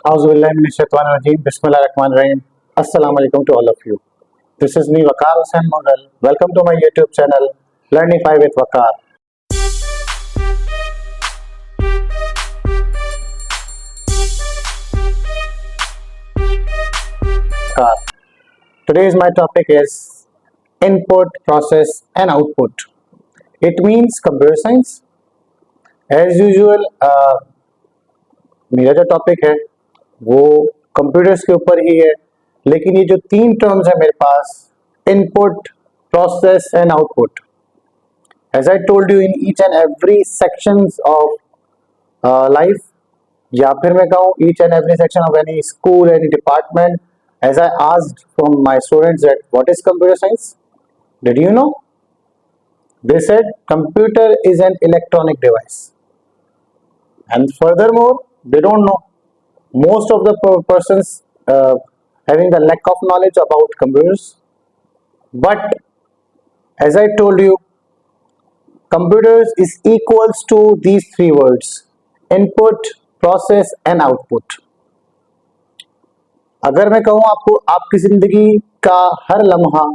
Auzubillahiminash-shaytanir-rajeem. Bismillahir-rahmanir-rahim. Assalamu alaikum to all of you. This is me, Waqar Hussain Mughal. Welcome to my YouTube channel, Learnify with Waqar. Today's my topic is input, process, and output. It means computer science. As usual, मेरा जो topic है वो computers के ऊपर ही है, लेकिन ये जो तीन टर्म्स है मेरे पास, input, process and output, as I told you in each and every sections of life, या फिर मैं कहूँ each and every section of any school, any department, as I asked from my students that what is computer science, did you know? They said computer is an electronic device, and furthermore they don't know. Most of the persons having the lack of knowledge about computers, but as I told you, computers is equals to these three words: input, process and output. अगर मैं कहूँ आपको, आपकी जिंदगी का हर लम्हा,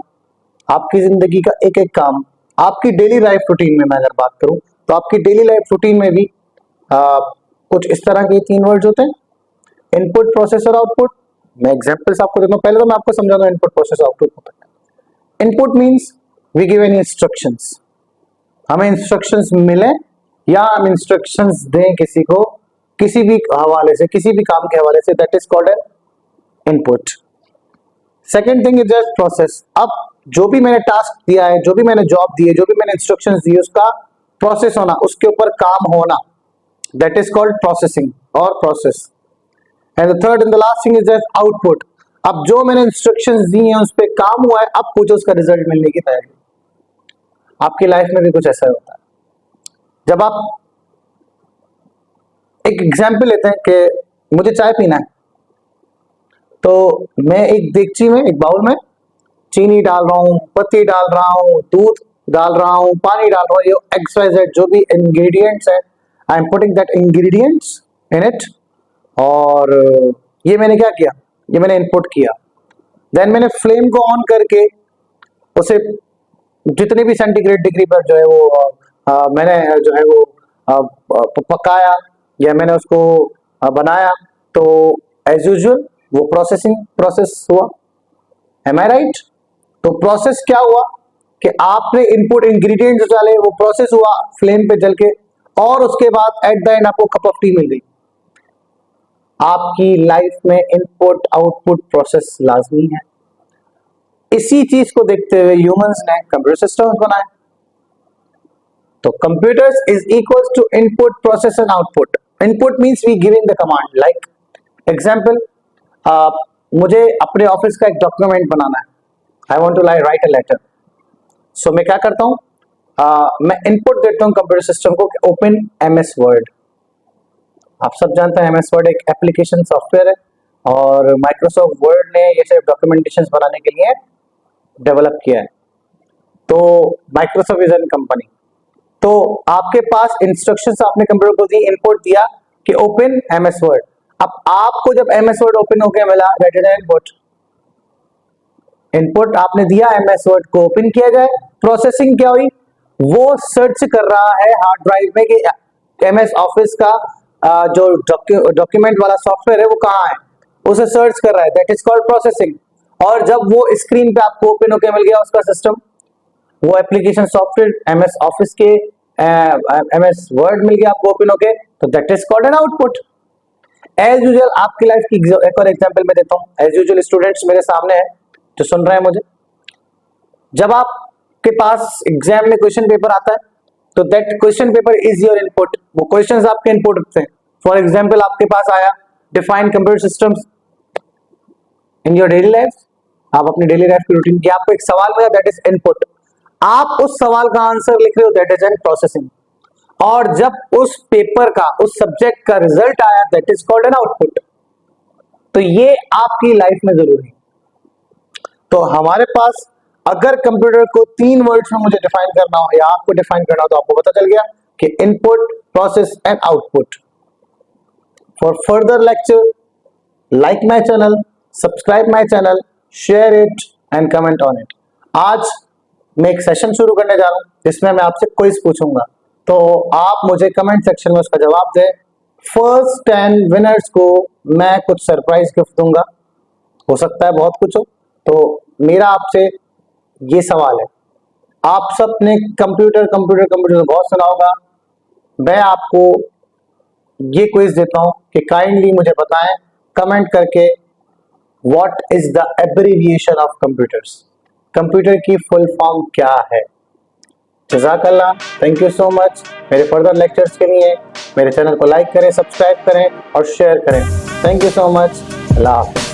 आपकी जिंदगी का एक एक काम, आपकी डेली लाइफ रूटीन में मैं अगर बात करूं तो आपकी डेली लाइफ रूटीन में भी कुछ इस तरह के तीन वर्ड्स होते हैं: इनपुट, प्रोसेस और आउटपुट. मैं एग्जांपल्स आपको देता हूं. पहले तो मैं आपको समझा दूं इनपुट, प्रोसेस, आउटपुट होता है. Input means we give any instructions. हमें इंस्ट्रक्शंस मिले या हम इंस्ट्रक्शंस दें किसी को, किसी भी हवाले से, किसी भी काम के हवाले से, that is called N input. Second thing is just process. अब जो भी मैंने टास्क दिया है, जो भी मैंने जॉब दी है, जो भी मैंने इंस्ट्रक्शंस दी है, उसका प्रोसेस होना, उसके ऊपर काम होना, दैट इज कॉल्ड प्रोसेसिंग और process. And the third and the last thing is just output. अब जो मैंने इंस्ट्रक्शंस दी हैं, उस पर काम हुआ है, अब पूछो उसका रिजल्ट मिलने की तैयारी. आपकी लाइफ में भी कुछ ऐसा होता है. जब आप एक एग्जाम्पल लेते हैं कि मुझे चाय पीना है, तो मैं एक देगची में, एक बाउल में चीनी डाल रहा हूँ, पत्ती डाल रहा हूँ, दूध डाल रहा हूँ, पानी डाल रहा हूँ, ये XYZ जो भी इंग्रेडिएंट्स है, I am putting that ingredients in it. और ये मैंने क्या किया, ये मैंने इनपुट किया. देन मैंने फ्लेम को ऑन करके उसे जितने भी सेंटीग्रेड डिग्री पर जो है वो मैंने जो है वो पकाया या मैंने उसको बनाया. तो एज यूजुअल वो प्रोसेस हुआ. एम आई राइट? तो प्रोसेस क्या हुआ कि आपने इनपुट इंग्रेडिएंट्स डाले, वो प्रोसेस हुआ फ्लेम पे जल के, और उसके बाद एट द एंड आपको कप ऑफ टी मिल गई. आपकी लाइफ में इनपुट, आउटपुट, प्रोसेस लाजमी है. इसी चीज को देखते हुए ह्यूमंस ने कंप्यूटर सिस्टम्स बनाए. तो computers is equals to input, process and output. Input means we giving the command. Like example, मुझे अपने ऑफिस का एक डॉक्यूमेंट बनाना है. I want to write a letter. So मैं क्या करता हूँ, मैं इनपुट देता हूँ कंप्यूटर सिस्टम को, ओपन MS वर्ड. आप सब जानते हैं MS वर्ड एक एप्लीकेशन सॉफ्टवेयर है, और माइक्रोसॉफ्ट वर्ड ने ये सिर्फ डॉक्यूमेंटेशन बनाने के लिए डेवलप किया है. तो माइक्रोसॉफ्ट इज एन कंपनी. तो आपके पास इंस्ट्रक्शंस आपने कंप्यूटर को दी, इनपुट दिया कि ओपन MS वर्ड. अब आपको जब MS वर्ड ओपन हो गया मिला, दैट इज इनपुट. इनपुट आपने दिया, MS वर्ड को ओपन किया जाए. प्रोसेसिंग क्या हुई, वो सर्च कर रहा है हार्ड ड्राइव में कि MS ऑफिस का जो डॉक्यूमेंट वाला सॉफ्टवेयर है वो कहाँ है, उसे सर्च कर रहा है. That is called processing. और जब वो स्क्रीन पे आपको ओपन होकर मिल गया उसका सिस्टम, वो एप्लीकेशन सॉफ्टवेयर MS ऑफिस के MS वर्ड मिल गया आपको ओपन होके, तो that is called an output. As usual आपकी लाइफ की एक और एग्जांपल मैं देता हूँ. एज यूजुअल स्टूडेंट्स मेरे सामने है जो सुन रहे हैं मुझे, जब आपके पास एग्जाम में क्वेश्चन पेपर आता है, तो that question paper is your input. वो क्वेश्चंस आपके इनपुट होते हैं. फॉर एग्जांपल आपके पास आया define computer systems in your daily life. आप अपनी डेली लाइफ की रूटीन की, आपको एक सवाल मिला, दैट इज इनपुट. आप उस सवाल का आंसर लिख रहे हो, दैट इज एन प्रोसेसिंग. और जब उस पेपर का, उस सब्जेक्ट का रिजल्ट आया, that is called an output. तो ये आपकी लाइफ में जरूरी है. तो हमारे पास अगर कंप्यूटर को तीन वर्ड्स में मुझे डिफाइन करना हो या आपको डिफाइन करना हो, तो आपको पता चल गया कि input, process and output. For further lecture like my channel, subscribe my channel, share it and comment on it. आज मैं एक सेशन शुरू करने जा रहा हूँ जिसमें मैं आपसे क्विज पूछूंगा, तो आप मुझे कमेंट सेक्शन में उसका जवाब दें। फर्स्ट 10 विनर्स को मैं कुछ सरप्राइज गिफ्ट दूंगा, हो सकता है बहुत कुछ हो। तो मेरा आपसे ये सवाल है, आप सबने कंप्यूटर कंप्यूटर कंप्यूटर बहुत सुना होगा, मैं आपको ये क्विज देता हूं कि काइंडली मुझे बताएं कमेंट करके what is the abbreviation of computers, computer की फुल फॉर्म क्या है। जज़ाकल्लाह, थैंक यू सो मच। मेरे फर्दर लेक्चर्स के लिए मेरे चैनल को लाइक करें, सब्सक्राइब करें और शेयर करें। Thank you so much. अल्लाह हाफ़िज़।